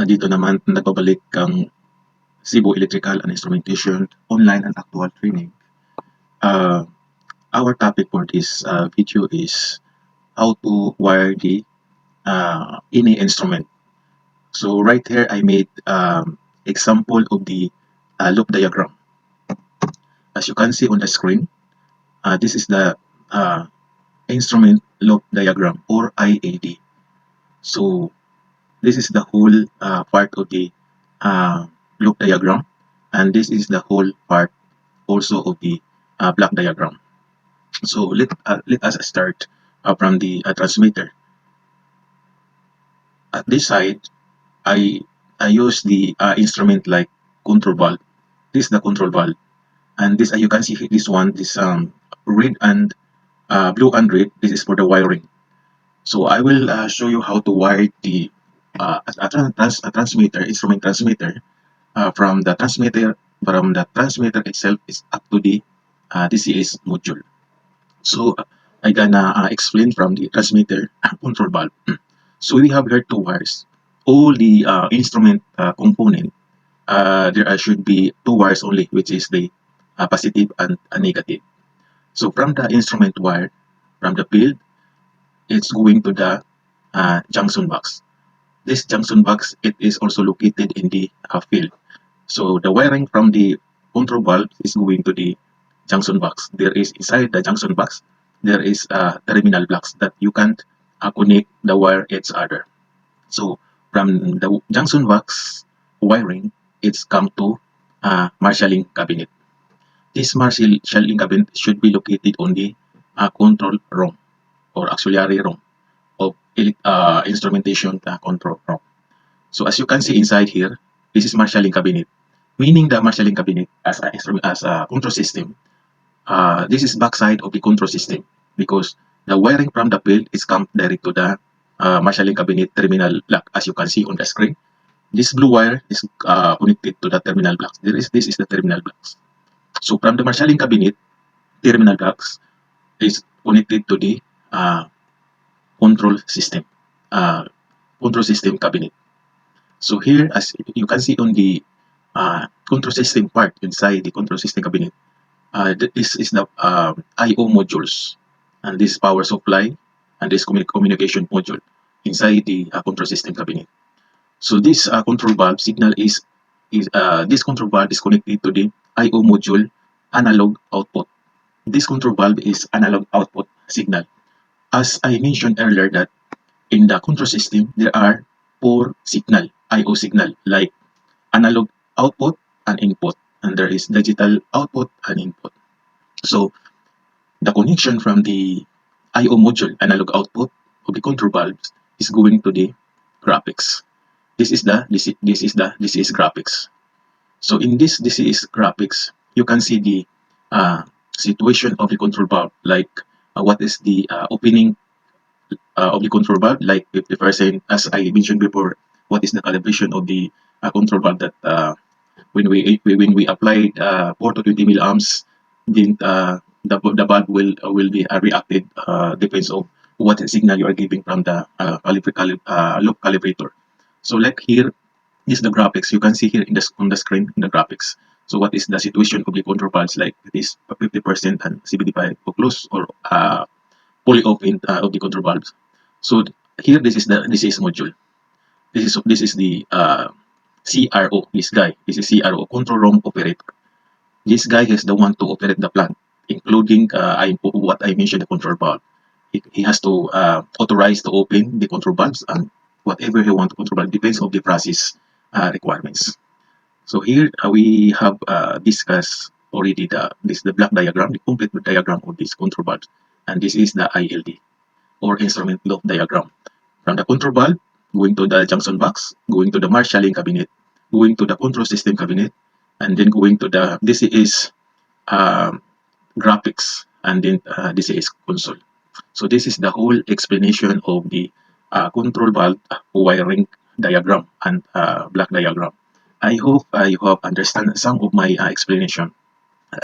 Dito naman nagbabalik ang Cebu Electrical and Instrumentation online and actual training. Our topic for this video is how to wire the any instrument. So right here I made example of the loop diagram. As you can see on the screen, this is the instrument loop diagram or IAD. So this is the whole part of the loop diagram, and this is the whole part also of the block diagram. So let us start from the transmitter. At this side, I use the instrument like control valve. This is the control valve, and this you can see this one, this red and blue and red. This is for the wiring. So I will show you how to wire the transmitter, instrument transmitter, from the transmitter itself is up to the DCS module. So I gonna explain from the transmitter control valve. So we have here two wires. All the instrument component, there should be two wires only, which is the positive and negative. So from the instrument wire, from the field, it's going to the junction box. This junction box, it is also located in the field. So the wiring from the control valve is going to the junction box. There is inside the junction box, there is terminal blocks that you can connect the wire each other. So from the junction box wiring, it's come to marshalling cabinet. This marshalling cabinet should be located on the control room or auxiliary room of instrumentation control room. So as you can see inside here, this is marshalling cabinet, meaning the marshalling cabinet as a control system. This is backside of the control system because the wiring from the field is come direct to the marshalling cabinet terminal block. As you can see on the screen, this blue wire is connected to the terminal blocks. This is the terminal blocks. So from the marshalling cabinet terminal blocks is connected to the control system cabinet. So here, as you can see on the control system part inside the control system cabinet, this is the I/O modules, and this power supply, and this communication module inside the control system cabinet. So this control valve signal is this control valve is connected to the I/O module analog output. This control valve is analog output signal. As I mentioned earlier that in the control system, there are 4 signal, I/O signal, like analog output and input, and there is digital output and input. So the connection from the I/O module analog output of the control valves is going to the graphics. This is graphics. So in this is graphics, you can see the situation of the control valve, like what is the opening of the control valve, like 50%. As I mentioned before, what is the calibration of the control valve, that when we apply 4 to 20 milliamps, then the valve will be reacted, depends on what signal you are giving from the loop calibrator. So like here, this is the graphics. You can see here on the screen in the graphics. So what is the situation of the control valves, like this 50% and 75 or close or fully open of the control valves. So here, this is the DCS module. This is the CRO. This is CRO, control room operator. This guy is the one to operate the plant, including what I mentioned, the control valve. He has to authorize to open the control valves, and whatever he wants to control valve depends on the process requirements. So here we have discussed already the block diagram, the complete diagram of this control valve, and this is the ILD or instrument loop diagram. From the control valve, going to the junction box, going to the marshalling cabinet, going to the control system cabinet, and then going to the DCS graphics, and then DCS console. So this is the whole explanation of the control valve wiring diagram and block diagram. I hope you have understand some of my explanation.